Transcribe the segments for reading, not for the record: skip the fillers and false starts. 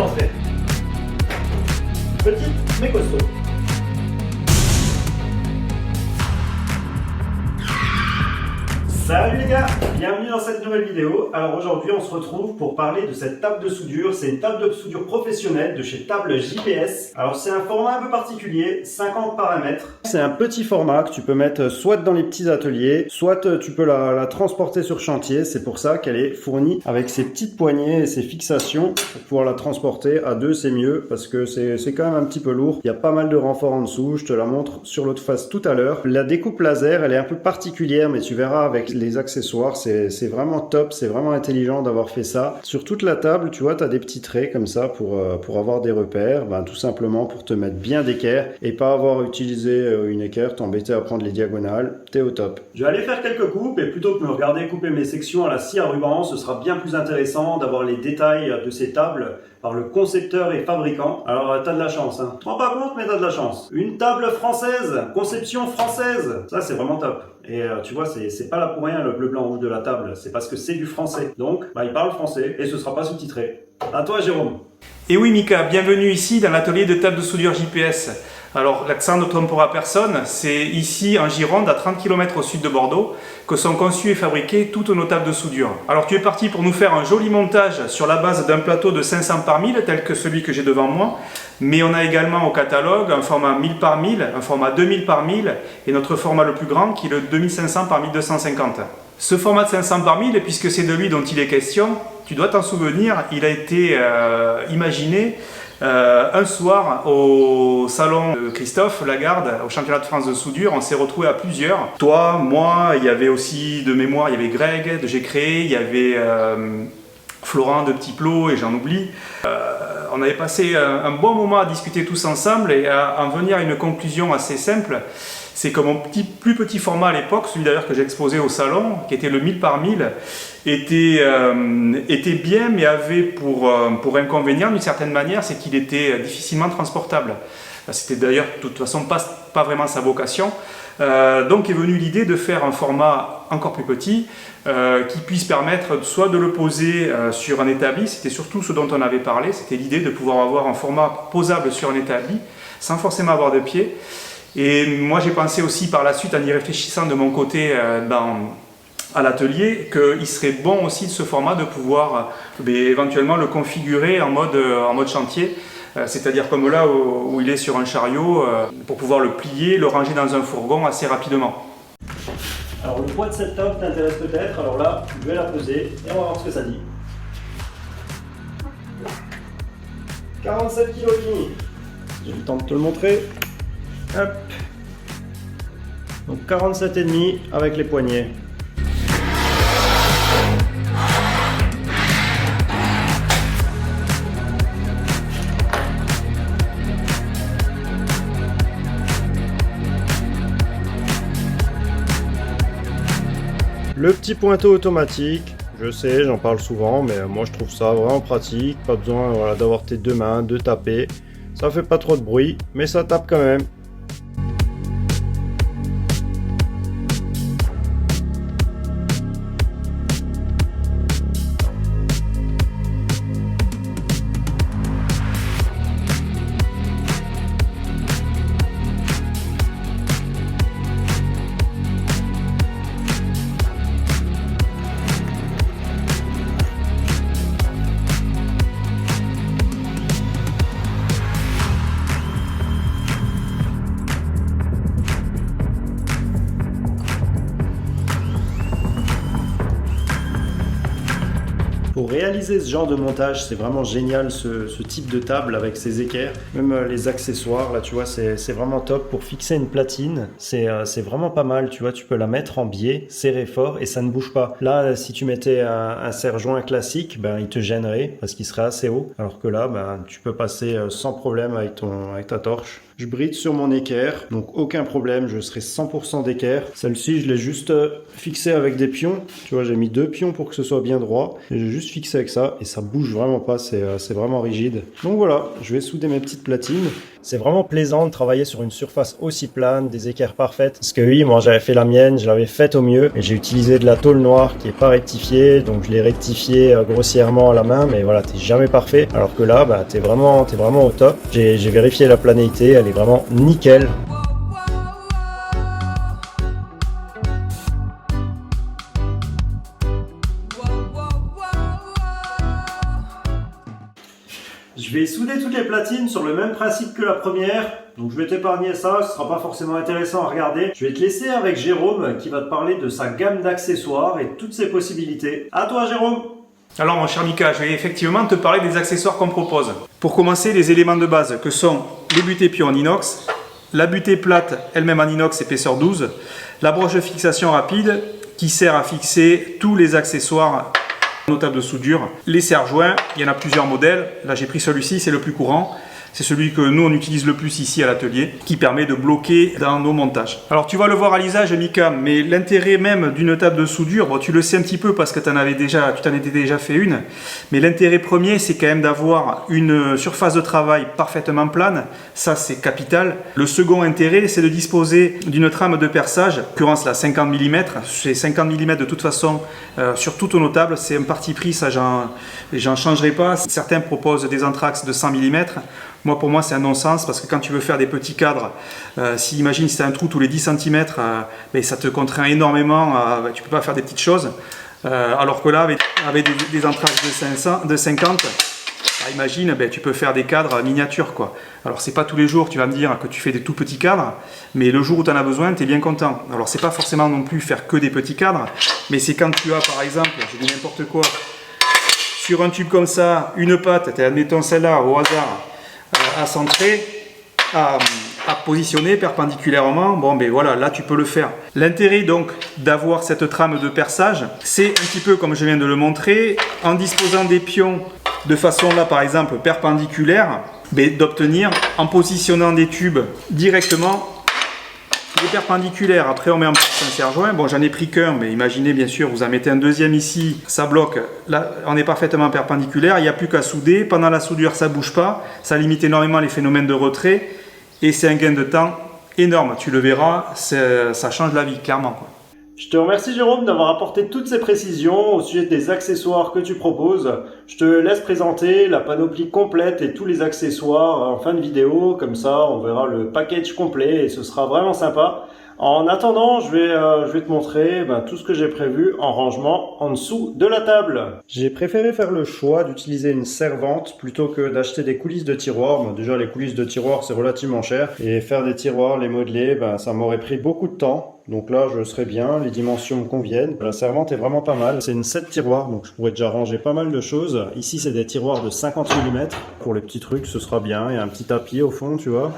d'entrée. Petite mais costaud. Salut les gars, bienvenue dans cette nouvelle vidéo. Alors aujourd'hui on se retrouve pour parler de cette table de soudure. C'est une table de soudure professionnelle de chez Table JPS. Alors c'est un format un peu particulier, 50 paramètres. C'est un petit format que tu peux mettre soit dans les petits ateliers, soit tu peux la transporter sur chantier. C'est pour ça qu'elle est fournie avec ses petites poignées et ses fixations. Pour pouvoir la transporter à deux c'est mieux parce que c'est quand même un petit peu lourd. Il y a pas mal de renforts en dessous, je te la montre sur l'autre face tout à l'heure. La découpe laser elle est un peu particulière mais tu verras avec les accessoires, c'est vraiment top, c'est vraiment intelligent d'avoir fait ça. Sur toute la table, tu vois, tu as des petits traits comme ça pour avoir des repères, tout simplement pour te mettre bien d'équerre et pas avoir utilisé une équerre, t'embêter à prendre les diagonales, t'es au top. Je vais aller faire quelques coupes et plutôt que de me regarder couper mes sections à la scie à ruban, ce sera bien plus intéressant d'avoir les détails de ces tables par le concepteur et fabricant. Alors t'as de la chance, hein. Tu te rends pas compte, mais t'as de la chance. Une table française, conception française, ça c'est vraiment top. Et tu vois, c'est pas là pour rien le bleu, blanc, rouge de la table, c'est parce que c'est du français. Donc, il parle français et ce sera pas sous-titré. À toi Jérôme. Et oui Mika, bienvenue ici dans l'atelier de table de soudure JPS. Alors l'accent ne trompera personne, c'est ici en Gironde, à 30 km au sud de Bordeaux, que sont conçues et fabriquées toutes nos tables de soudure. Alors tu es parti pour nous faire un joli montage sur la base d'un plateau de 500 par 1000, tel que celui que j'ai devant moi, mais on a également au catalogue un format 1000 par 1000, un format 2000 par 1000 et notre format le plus grand qui est le 2500 par 1250. Ce format de 500 par 1000, puisque c'est de lui dont il est question, tu dois t'en souvenir, il a été imaginé un soir au salon de Christophe Lagarde, au championnat de France de soudure. On s'est retrouvés à plusieurs. Toi, moi, il y avait aussi de mémoire, il y avait Greg de J'ai Créé, il y avait Florent de Petit Plot et j'en oublie. On avait passé un bon moment à discuter tous ensemble et à en venir à une conclusion assez simple. C'est que mon plus petit format à l'époque, celui d'ailleurs que j'ai exposé au salon, qui était le 1000 par 1000, était bien, mais avait pour inconvénient d'une certaine manière, c'est qu'il était difficilement transportable. C'était d'ailleurs de toute façon pas vraiment sa vocation. Donc est venue l'idée de faire un format encore plus petit, qui puisse permettre soit de le poser sur un établi, c'était surtout ce dont on avait parlé, c'était l'idée de pouvoir avoir un format posable sur un établi, sans forcément avoir de pied. Et moi j'ai pensé aussi par la suite, en y réfléchissant de mon côté à l'atelier, qu'il serait bon aussi de ce format de pouvoir éventuellement le configurer en mode chantier, c'est-à-dire comme là où il est sur un chariot, pour pouvoir le plier, le ranger dans un fourgon assez rapidement. Alors le poids de cette table t'intéresse peut-être, alors là je vais la peser et on va voir ce que ça dit. 47 kg et demi. J'ai le temps de te le montrer. Hop. Donc 47,5 avec les poignets. Le petit pointeau automatique, je sais, j'en parle souvent, mais moi je trouve ça vraiment pratique. Pas besoin d'avoir tes deux mains, de taper. Ça fait pas trop de bruit, mais ça tape quand même. Pour réaliser ce genre de montage, c'est vraiment génial ce type de table avec ses équerres. Même les accessoires, là tu vois, c'est vraiment top. Pour fixer une platine, c'est vraiment pas mal. Tu vois, tu peux la mettre en biais, serrer fort et ça ne bouge pas. Là, si tu mettais un serre-joint classique, il te gênerait parce qu'il serait assez haut. Alors que là, tu peux passer sans problème avec ta torche. Je bride sur mon équerre, donc aucun problème, je serai 100% d'équerre. Celle-ci, je l'ai juste fixée avec des pions. Tu vois, j'ai mis 2 pions pour que ce soit bien droit. Et j'ai juste fixé fixe avec ça et ça bouge vraiment pas, c'est vraiment rigide. Donc voilà, je vais souder mes petites platines. C'est vraiment plaisant de travailler sur une surface aussi plane, des équerres parfaites. Parce que oui, moi j'avais fait la mienne, je l'avais faite au mieux et j'ai utilisé de la tôle noire qui est pas rectifiée, donc je l'ai rectifiée grossièrement à la main, mais voilà, t'es jamais parfait. Alors que là, bah, t'es vraiment au top. J'ai vérifié la planéité, elle est vraiment nickel. Je vais souder toutes les platines sur le même principe que la première, donc je vais t'épargner ça, ce sera pas forcément intéressant à regarder. Je vais te laisser avec Jérôme qui va te parler de sa gamme d'accessoires et toutes ses possibilités. À toi Jérôme! Alors mon cher Mika, je vais effectivement te parler des accessoires qu'on propose. Pour commencer, les éléments de base que sont les butées pieds en inox, la butée plate elle-même en inox épaisseur 12, la broche de fixation rapide qui sert à fixer tous les accessoires notable de soudure. Les serre-joints, il y en a plusieurs modèles. Là, j'ai pris celui-ci, c'est le plus courant. C'est celui que nous, on utilise le plus ici à l'atelier, qui permet de bloquer dans nos montages. Alors, tu vas le voir à l'usage, Mika, mais l'intérêt même d'une table de soudure, bon, tu le sais un petit peu parce que tu t'en étais déjà fait une, mais l'intérêt premier, c'est quand même d'avoir une surface de travail parfaitement plane. Ça, c'est capital. Le second intérêt, c'est de disposer d'une trame de perçage, en l'occurrence, là, 50 mm. C'est 50 mm de toute façon sur toutes nos tables. C'est un parti pris, ça, j'en changerai pas. Certains proposent des anthrax de 100 mm. Pour moi, c'est un non-sens parce que quand tu veux faire des petits cadres, imagine si tu as un trou tous les 10 cm, ça te contraint énormément, tu ne peux pas faire des petites choses. Alors que là, avec des anthrax de 50, imagine, tu peux faire des cadres miniatures, quoi. Alors, c'est pas tous les jours, tu vas me dire, que tu fais des tout petits cadres, mais le jour où tu en as besoin, tu es bien content. Alors, c'est pas forcément non plus faire que des petits cadres, mais c'est quand tu as, par exemple, je dis n'importe quoi, sur un tube comme ça, une patte, admettons celle-là au hasard, à centrer, à positionner perpendiculairement, voilà, là tu peux le faire. L'intérêt donc d'avoir cette trame de perçage, c'est un petit peu comme je viens de le montrer, en disposant des pions de façon là par exemple perpendiculaire, d'obtenir en positionnant des tubes directement les perpendiculaires. Après on met en place un serre-joint, j'en ai pris qu'un, mais imaginez bien sûr vous en mettez un deuxième ici, ça bloque, là on est parfaitement perpendiculaire, il n'y a plus qu'à souder, pendant la soudure ça bouge pas, ça limite énormément les phénomènes de retrait et c'est un gain de temps énorme, tu le verras, ça change la vie clairement, quoi. Je te remercie Jérôme d'avoir apporté toutes ces précisions au sujet des accessoires que tu proposes. Je te laisse présenter la panoplie complète et tous les accessoires en fin de vidéo, comme ça on verra le package complet et ce sera vraiment sympa. En attendant, je vais te montrer tout ce que j'ai prévu en rangement en dessous de la table. J'ai préféré faire le choix d'utiliser une servante plutôt que d'acheter des coulisses de tiroirs. Déjà les coulisses de tiroirs c'est relativement cher et faire des tiroirs, les modeler, ça m'aurait pris beaucoup de temps. Donc là je serai bien, les dimensions me conviennent. La servante est vraiment pas mal. C'est une 7 tiroirs donc je pourrais déjà ranger pas mal de choses. Ici c'est des tiroirs de 50 mm. Pour les petits trucs ce sera bien. Il y a un petit tapis au fond tu vois.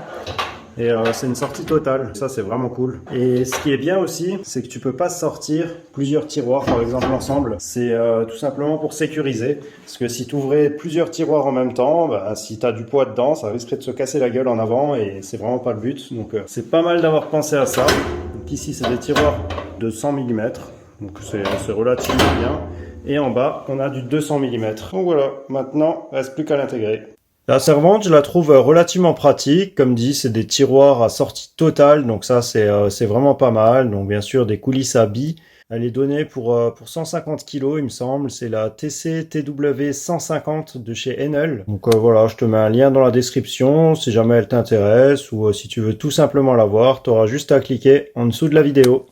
Et c'est une sortie totale, ça c'est vraiment cool. Et ce qui est bien aussi, c'est que tu peux pas sortir plusieurs tiroirs par exemple ensemble. C'est tout simplement pour sécuriser. Parce que si tu ouvrais plusieurs tiroirs en même temps, si tu as du poids dedans, ça risquerait de se casser la gueule en avant et c'est vraiment pas le but. Donc c'est pas mal d'avoir pensé à ça. Donc ici c'est des tiroirs de 100 mm, donc c'est relativement bien. Et en bas, on a du 200 mm. Donc voilà, maintenant, il ne reste plus qu'à l'intégrer. La servante, je la trouve relativement pratique. Comme dit, c'est des tiroirs à sortie totale, donc ça c'est vraiment pas mal. Donc bien sûr des coulisses à billes. Elle est donnée pour 150 kg il me semble. C'est la TC-TW 150 de chez Enel. Donc voilà, je te mets un lien dans la description si jamais elle t'intéresse ou si tu veux tout simplement la voir, tu auras juste à cliquer en dessous de la vidéo.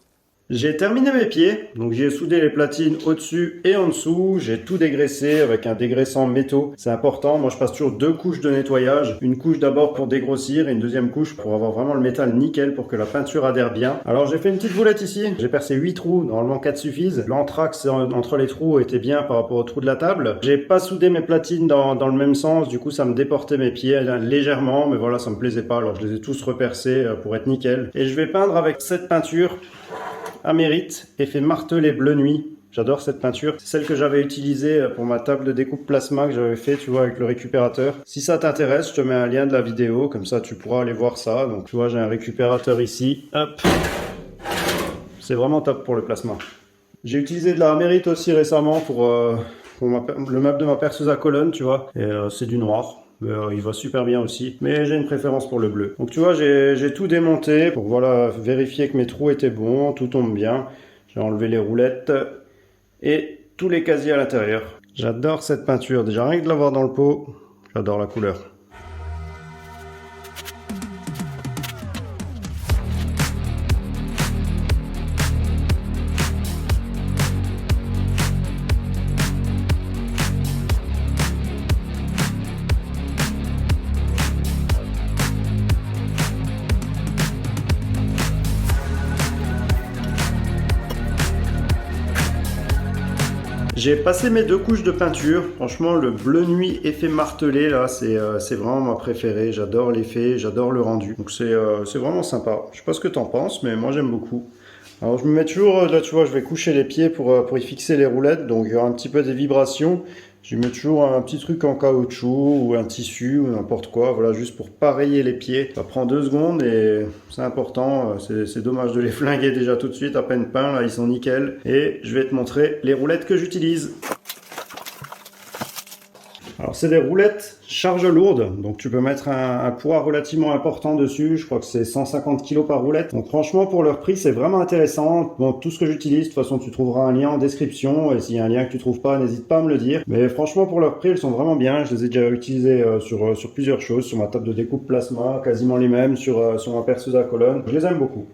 J'ai terminé mes pieds, donc j'ai soudé les platines au-dessus et en dessous, j'ai tout dégraissé avec un dégraissant métaux, c'est important, moi je passe toujours 2 couches de nettoyage, une couche d'abord pour dégrossir et une deuxième couche pour avoir vraiment le métal nickel pour que la peinture adhère bien. Alors j'ai fait une petite boulette ici, j'ai percé 8 trous, normalement 4 suffisent, l'anthrax entre les trous était bien par rapport au trou de la table, j'ai pas soudé mes platines dans le même sens, du coup ça me déportait mes pieds légèrement, mais voilà ça me plaisait pas, alors je les ai tous repercés pour être nickel. Et je vais peindre avec cette peinture Amérite, effet martelé bleu nuit. J'adore cette peinture. C'est celle que j'avais utilisée pour ma table de découpe plasma que j'avais fait, tu vois, avec le récupérateur. Si ça t'intéresse, je te mets un lien de la vidéo, comme ça tu pourras aller voir ça. Donc tu vois, j'ai un récupérateur ici. Hop. C'est vraiment top pour le plasma. J'ai utilisé de la Amérite aussi récemment pour le meuble de ma perceuse à colonne, tu vois. Et c'est du noir. Il va super bien aussi, mais j'ai une préférence pour le bleu. Donc tu vois, j'ai tout démonté pour voilà, vérifier que mes trous étaient bons, tout tombe bien. J'ai enlevé les roulettes et tous les casiers à l'intérieur. J'adore cette peinture, déjà rien que de l'avoir dans le pot, j'adore la couleur. J'ai passé mes 2 couches de peinture. Franchement, le bleu nuit effet martelé, là, c'est vraiment ma préférée. J'adore l'effet, j'adore le rendu. Donc c'est vraiment sympa. Je sais pas ce que t'en penses, mais moi j'aime beaucoup. Alors je me mets toujours, là tu vois, je vais coucher les pieds pour y fixer les roulettes. Donc il y aura un petit peu des vibrations. Je mets toujours un petit truc en caoutchouc ou un tissu ou n'importe quoi, voilà, juste pour pareiller les pieds. Ça prend 2 secondes et c'est important, c'est dommage de les flinguer déjà tout de suite, à peine peints, là ils sont nickel. Et je vais te montrer les roulettes que j'utilise. Alors c'est des roulettes charge lourde, donc tu peux mettre un poids relativement important dessus, je crois que c'est 150 kg par roulette. Donc franchement pour leur prix c'est vraiment intéressant. Bon, tout ce que j'utilise, de toute façon tu trouveras un lien en description, et s'il y a un lien que tu trouves pas, n'hésite pas à me le dire. Mais franchement pour leur prix elles sont vraiment bien, je les ai déjà utilisées sur plusieurs choses, sur ma table de découpe plasma, quasiment les mêmes, sur ma perceuse à colonne, je les aime beaucoup.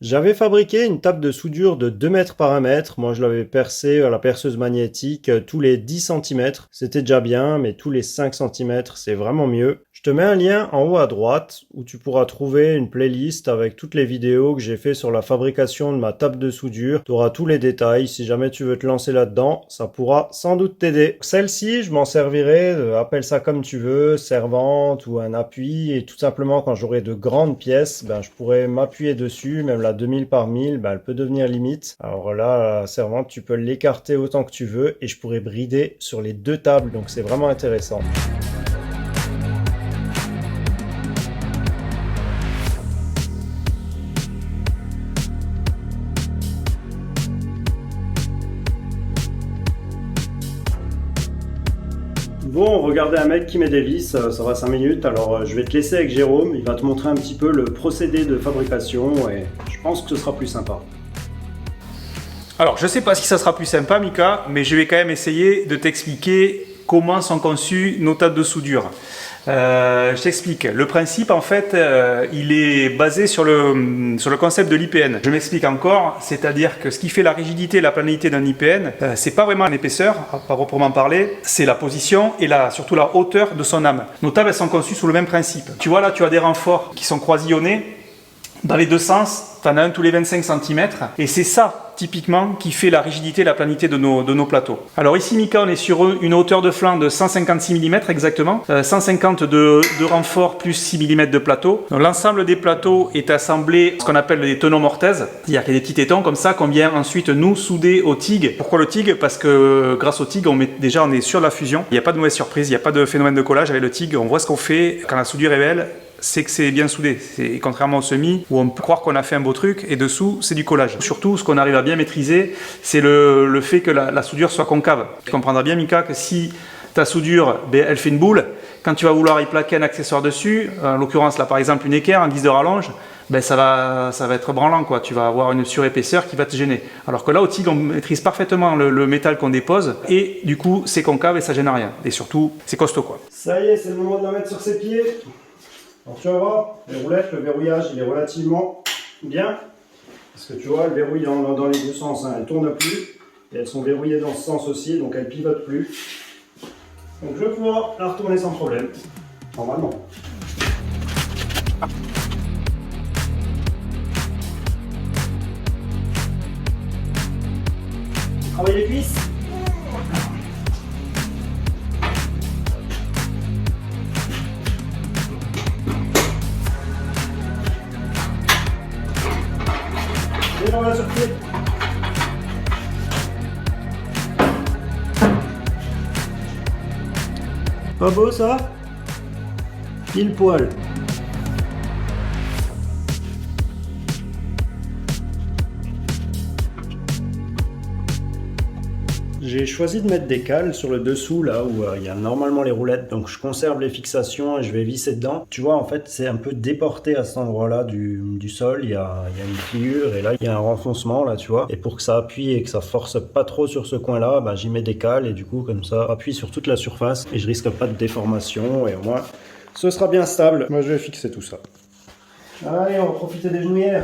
J'avais fabriqué une table de soudure de 2 mètres par 1 mètre. Moi, je l'avais percée à la perceuse magnétique tous les 10 cm. C'était déjà bien, mais tous les 5 cm, c'est vraiment mieux. Je te mets un lien en haut à droite où tu pourras trouver une playlist avec toutes les vidéos que j'ai fait sur la fabrication de ma table de soudure. Tu auras tous les détails. Si jamais tu veux te lancer là-dedans, ça pourra sans doute t'aider. Celle-ci, je m'en servirai, appelle ça comme tu veux, servante ou un appui. Et tout simplement, quand j'aurai de grandes pièces, ben, je pourrais m'appuyer dessus, même la 2000 par 1000, ben, elle peut devenir limite. Alors là, la servante, tu peux l'écarter autant que tu veux et je pourrais brider sur les 2 tables. Donc c'est vraiment intéressant. Bon, regardez un mec qui met des vis, ça va 5 minutes, alors je vais te laisser avec Jérôme, il va te montrer un petit peu le procédé de fabrication et je pense que ce sera plus sympa. Alors, je ne sais pas si ça sera plus sympa, Mika, mais je vais quand même essayer de t'expliquer comment sont conçues nos tables de soudure. Je t'explique. Le principe, en fait, il est basé sur le concept de l'IPN. Je m'explique encore, c'est-à-dire que ce qui fait la rigidité et la planalité d'un IPN, c'est pas vraiment l'épaisseur, à proprement parler, c'est la position et surtout la hauteur de son âme. Nos tables, elles sont conçues sous le même principe. Tu vois, là, tu as des renforts qui sont croisillonnés dans les 2 sens, tu en as un tous les 25 cm, et c'est ça, typiquement, qui fait la rigidité et la planité de nos plateaux. Alors ici, Mika, on est sur une hauteur de flanc de 156 mm exactement, 150 de renfort plus 6 mm de plateau. L'ensemble des plateaux est assemblé, ce qu'on appelle des tenons mortaises, c'est-à-dire qu'il y a des petits tétons comme ça qu'on vient ensuite nous souder au TIG. Pourquoi le TIG? Parce que grâce au TIG, on est sur la fusion, il n'y a pas de mauvaise surprise, il n'y a pas de phénomène de collage avec le TIG, on voit ce qu'on fait quand la soudure est belle. C'est que c'est bien soudé. Contrairement au semi, où on peut croire qu'on a fait un beau truc, et dessous, c'est du collage. Surtout, ce qu'on arrive à bien maîtriser, c'est le fait que la soudure soit concave. Tu comprendras bien, Mika, que si ta soudure, elle fait une boule, quand tu vas vouloir y plaquer un accessoire dessus, en l'occurrence, là, par exemple, une équerre en guise de rallonge, ça va être branlant, quoi. Tu vas avoir une surépaisseur qui va te gêner. Alors que là, au TIG, on maîtrise parfaitement le métal qu'on dépose, et du coup, c'est concave et ça gêne rien. Et surtout, c'est costaud, quoi. Ça y est, c'est le moment de la mettre sur ses pieds. Alors tu vas voir, les roulettes, le verrouillage il est relativement bien, parce que tu vois, elles verrouillent dans les 2 sens, hein. Elles ne tournent plus, et elles sont verrouillées dans ce sens aussi, donc elles ne pivotent plus. Donc je vais pouvoir la retourner sans problème, normalement. Travailler les cuisses. Et on va sur pied. Pas beau ça? Pile poil. J'ai choisi de mettre des cales sur le dessous, là où il y a normalement les roulettes. Donc je conserve les fixations et je vais visser dedans. Tu vois, en fait, c'est un peu déporté à cet endroit-là du sol. Il y a une pliure et là, il y a un renfoncement, là, tu vois. Et pour que ça appuie et que ça force pas trop sur ce coin-là, bah, j'y mets des cales et du coup, comme ça, appuie sur toute la surface et je risque pas de déformation. Et au moins, ce sera bien stable. Moi, je vais fixer tout ça. Allez, on va profiter des genouillères.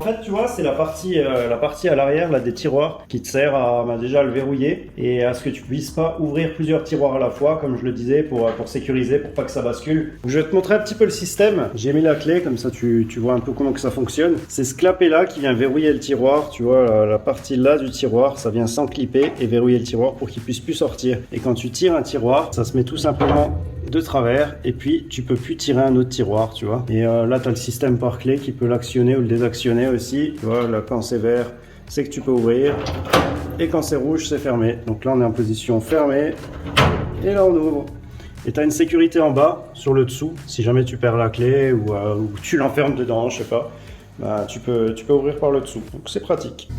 En fait, tu vois, c'est la partie à l'arrière là, des tiroirs qui te sert à déjà le verrouiller et à ce que tu puisses pas ouvrir plusieurs tiroirs à la fois, comme je le disais, pour sécuriser, pour pas que ça bascule. Je vais te montrer un petit peu le système. J'ai mis la clé, comme ça tu vois un peu comment que ça fonctionne. C'est ce clapet là qui vient verrouiller le tiroir. Tu vois, la partie là du tiroir, ça vient s'enclipper et verrouiller le tiroir pour qu'il puisse plus sortir. Et quand tu tires un tiroir, ça se met tout simplement de travers et puis tu peux plus tirer un autre tiroir, tu vois. Et là, tu as le système par clé qui peut l'actionner ou le désactionner aussi. Tu vois, là, quand c'est vert, c'est que tu peux ouvrir et quand c'est rouge, c'est fermé. Donc là, on est en position fermée et là, on ouvre. Et tu as une sécurité en bas sur le dessous. Si jamais tu perds la clé ou tu l'enfermes dedans, je sais pas, bah, tu peux ouvrir par le dessous. Donc c'est pratique.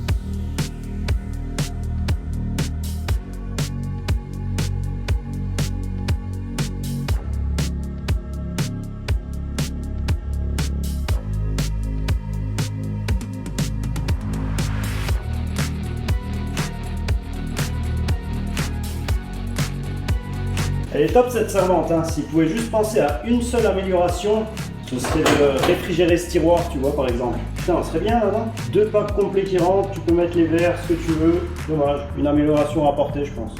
Elle est top cette servante, hein. S'il pouvait juste penser à une seule amélioration, ce serait de réfrigérer ce tiroir, tu vois, par exemple. Putain, on serait bien là, non? 2 packs complets qui rentrent, tu peux mettre les verres, ce que tu veux. Dommage, une amélioration à apporter, je pense.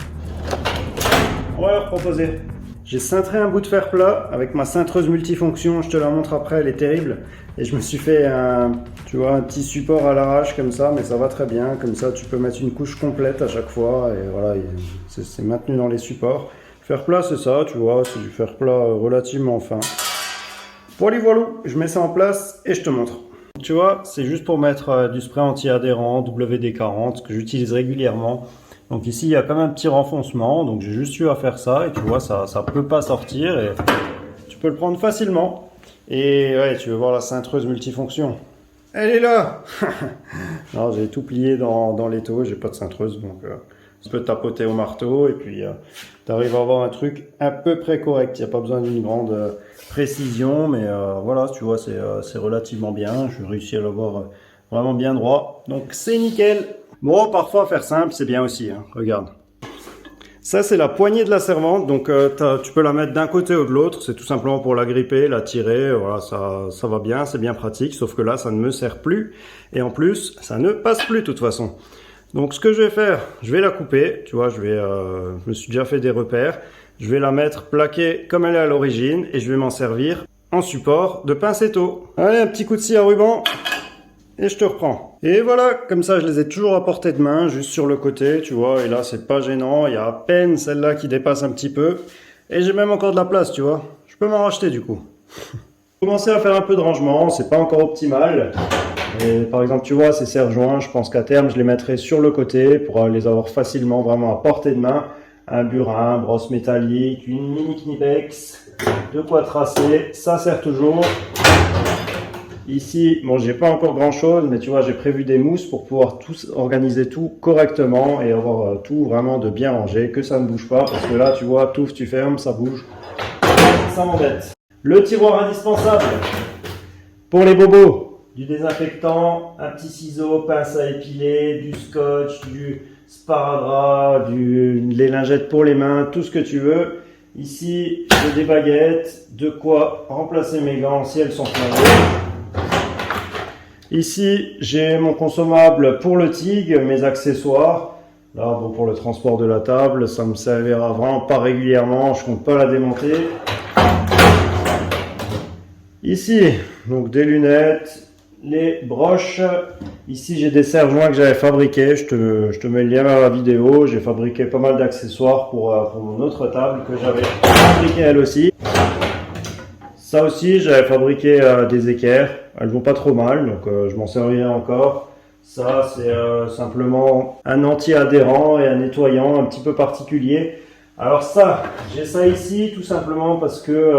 On va leur proposer. J'ai cintré un bout de fer plat avec ma cintreuse multifonction, je te la montre après, elle est terrible. Et je me suis fait un petit support à l'arrache comme ça, mais ça va très bien. Comme ça, tu peux mettre une couche complète à chaque fois. Et voilà, c'est maintenu dans les supports. Fer plat, c'est ça, tu vois, c'est du fer plat relativement fin. Voilà, je mets ça en place et je te montre. Tu vois, c'est juste pour mettre du spray anti-adhérent WD-40 que j'utilise régulièrement. Donc ici, il y a quand même un petit renfoncement, donc j'ai juste eu à faire ça et tu vois, ça peut pas sortir et tu peux le prendre facilement. Et ouais, tu veux voir la cintreuse multifonction. Elle est là. Non, j'ai tout plié dans l'étau, j'ai pas de cintreuse, donc tu peux tapoter au marteau et puis tu arrives à avoir un truc à peu près correct. Il n'y a pas besoin d'une grande précision, mais voilà, tu vois, c'est relativement bien. Je réussis à l'avoir vraiment bien droit, donc c'est nickel. Bon, parfois faire simple, c'est bien aussi, hein. Regarde. Ça, c'est la poignée de la servante, donc tu peux la mettre d'un côté ou de l'autre, c'est tout simplement pour la gripper, la tirer, voilà, ça va bien, c'est bien pratique, sauf que là, ça ne me sert plus, et en plus, ça ne passe plus de toute façon. Donc ce que je vais faire, je vais la couper, tu vois, je me suis déjà fait des repères, je vais la mettre plaquée comme elle est à l'origine, et je vais m'en servir en support de pincetto. Allez, un petit coup de scie à ruban. Et je te reprends. Et voilà, comme ça je les ai toujours à portée de main, juste sur le côté, tu vois, et là c'est pas gênant, il y a à peine celle-là qui dépasse un petit peu, et j'ai même encore de la place, tu vois. Je peux m'en racheter du coup. Commencer à faire un peu de rangement, c'est pas encore optimal. Et par exemple, tu vois, ces serre-joints, je pense qu'à terme je les mettrai sur le côté pour les avoir facilement, vraiment à portée de main. Un burin, brosse métallique, une mini Knipex, de quoi tracer, ça sert toujours. Ici, bon, j'ai pas encore grand chose, mais tu vois, j'ai prévu des mousses pour pouvoir organiser tout correctement et avoir tout vraiment de bien rangé, que ça ne bouge pas, parce que là, tu vois, tout, tu fermes, ça bouge. Ça m'embête. Le tiroir indispensable pour les bobos. Du désinfectant, un petit ciseau, pince à épiler, du scotch, du sparadrap, les lingettes pour les mains, tout ce que tu veux. Ici, j'ai des baguettes, de quoi remplacer mes gants si elles sont flinguées. Ici, j'ai mon consommable pour le TIG, mes accessoires. Là, bon, pour le transport de la table, ça me servira vraiment pas régulièrement, je compte pas la démonter. Ici, donc des lunettes, les broches. Ici, j'ai des serre-joints que j'avais fabriqués, je te mets le lien vers la vidéo. J'ai fabriqué pas mal d'accessoires pour mon autre table que j'avais fabriqué elle aussi. Ça aussi, j'avais fabriqué des équerres. Elles vont pas trop mal, donc je m'en servirai encore. Ça, c'est simplement un anti-adhérent et un nettoyant un petit peu particulier. Alors ça, j'ai ça ici tout simplement parce que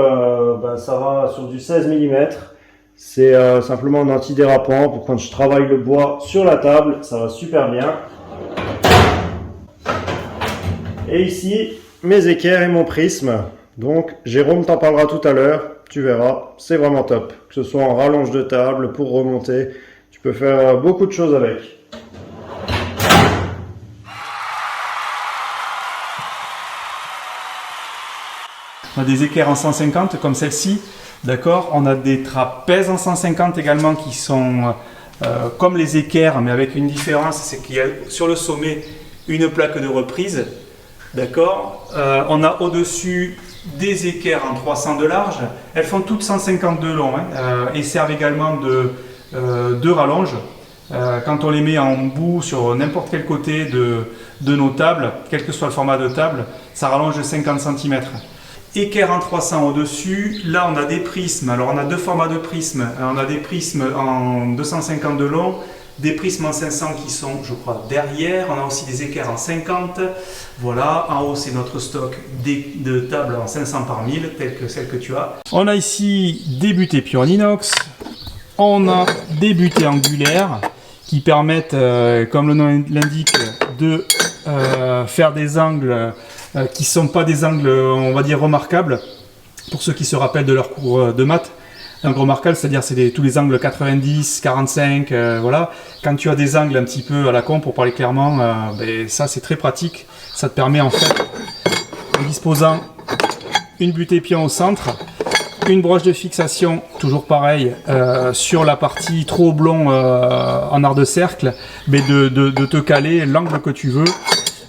ça va sur du 16 mm. C'est simplement un antidérapant pour quand je travaille le bois sur la table, ça va super bien. Et ici, mes équerres et mon prisme. Donc Jérôme t'en parlera tout à l'heure, tu verras, c'est vraiment top. Que ce soit en rallonge de table, pour remonter, tu peux faire beaucoup de choses avec. On a des équerres en 150 comme celle-ci, d'accord. On a des trapèzes en 150 également qui sont comme les équerres, mais avec une différence, c'est qu'il y a sur le sommet une plaque de reprise, d'accord. On a au-dessus des équerres en 300 de large, elles font toutes 150 de long et servent également de rallonge. Quand on les met en bout sur n'importe quel côté de nos tables, quel que soit le format de table, ça rallonge de 50 cm. Équerre en 300 au-dessus, là on a des prismes, alors on a deux formats de prismes, on a des prismes en 250 de long, des prismes en 500 qui sont je crois derrière, on a aussi des équerres en 50, voilà, en haut c'est notre stock de tables en 500 par 1000, telles que celle que tu as. On a ici des butées pure en inox, on a des butées angulaires qui permettent, comme le nom l'indique, de faire des angles qui ne sont pas des angles, on va dire, remarquables, pour ceux qui se rappellent de leur cours de maths. Un angle remarquable, c'est-à-dire c'est tous les angles 90, 45, voilà. Quand tu as des angles un petit peu à la con, pour parler clairement, ça c'est très pratique. Ça te permet en fait, en disposant une butée pion au centre, une broche de fixation, toujours pareil, sur la partie trop oblong en art de cercle, mais de te caler l'angle que tu veux.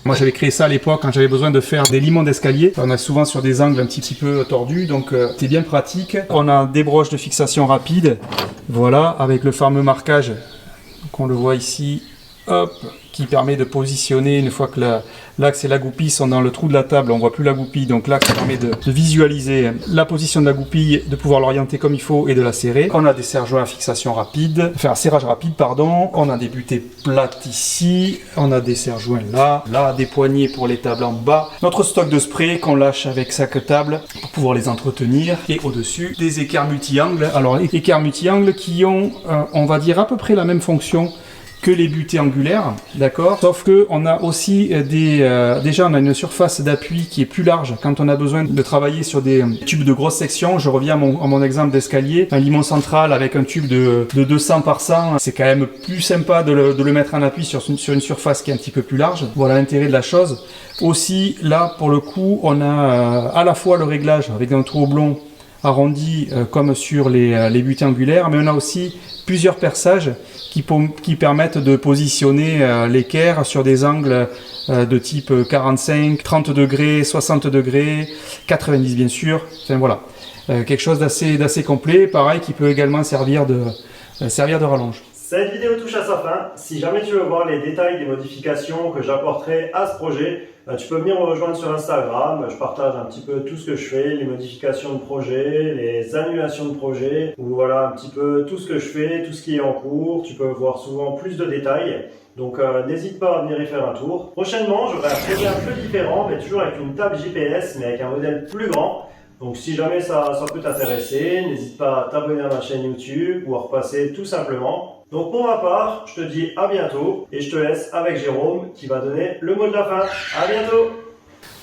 Moi j'avais créé ça à l'époque quand j'avais besoin de faire des limons d'escalier. On a souvent sur des angles un petit peu tordus, donc c'est bien pratique. On a des broches de fixation rapide, voilà, avec le fameux marquage qu'on le voit ici, hop, qui permet de positionner une fois que l'axe et la goupille sont dans le trou de la table, on voit plus la goupille, donc l'axe permet de visualiser la position de la goupille, de pouvoir l'orienter comme il faut et de la serrer. On a des serre-joints à fixation rapide, enfin serrage rapide pardon, on a des butées plates ici, on a des serre-joints là, des poignées pour les tables en bas, notre stock de spray qu'on lâche avec chaque table pour pouvoir les entretenir, et au-dessus des équerres multi-angles. Alors les équerres multi-angles qui ont, on va dire à peu près la même fonction que les butées angulaires, d'accord. Sauf que on a aussi déjà on a une surface d'appui qui est plus large quand on a besoin de travailler sur des tubes de grosse section. Je reviens à mon exemple d'escalier, un limon central avec un tube de 200 par 100, c'est quand même plus sympa de le mettre en appui sur une surface qui est un petit peu plus large. Voilà l'intérêt de la chose. Aussi là pour le coup on a à la fois le réglage avec un trou oblong arrondi comme sur les butées angulaires, mais on a aussi plusieurs perçages qui permettent de positionner l'équerre sur des angles de type 45, 30 degrés, 60 degrés, 90 bien sûr, enfin voilà, quelque chose d'assez complet, pareil qui peut également servir de rallonge. Cette vidéo touche à sa fin. Si jamais tu veux voir les détails des modifications que j'apporterai à ce projet, tu peux venir me rejoindre sur Instagram. Je partage un petit peu tout ce que je fais, les modifications de projet, les annulations de projet, ou voilà un petit peu tout ce que je fais, tout ce qui est en cours. Tu peux voir souvent plus de détails. Donc n'hésite pas à venir y faire un tour. Prochainement, j'aurai un projet un peu différent, mais toujours avec une table JPS, mais avec un modèle plus grand. Donc si jamais ça peut t'intéresser, n'hésite pas à t'abonner à ma chaîne YouTube ou à repasser tout simplement. Donc pour ma part, je te dis à bientôt et je te laisse avec Jérôme qui va donner le mot de la fin. À bientôt!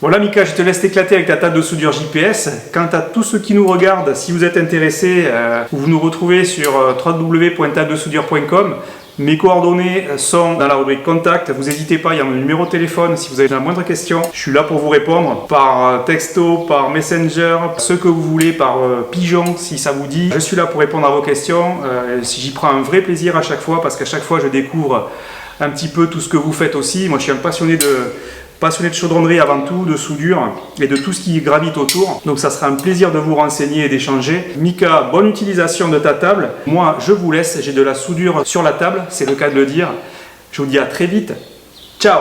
Voilà Mika, je te laisse t'éclater avec ta table de soudure JPS. Quant à tous ceux qui nous regardent, si vous êtes intéressés, vous nous retrouvez sur www.tabledesoudure.com. Mes coordonnées sont dans la rubrique contact, vous n'hésitez pas, il y a mon numéro de téléphone si vous avez la moindre question. Je suis là pour vous répondre par texto, par messenger, ce que vous voulez, par pigeon si ça vous dit. Je suis là pour répondre à vos questions, j'y prends un vrai plaisir à chaque fois parce qu'à chaque fois je découvre un petit peu tout ce que vous faites aussi. Moi je suis un passionné de chaudronnerie avant tout, de soudure et de tout ce qui gravite autour. Donc ça sera un plaisir de vous renseigner et d'échanger. Mika, bonne utilisation de ta table. Moi, je vous laisse, j'ai de la soudure sur la table, c'est le cas de le dire. Je vous dis à très vite. Ciao!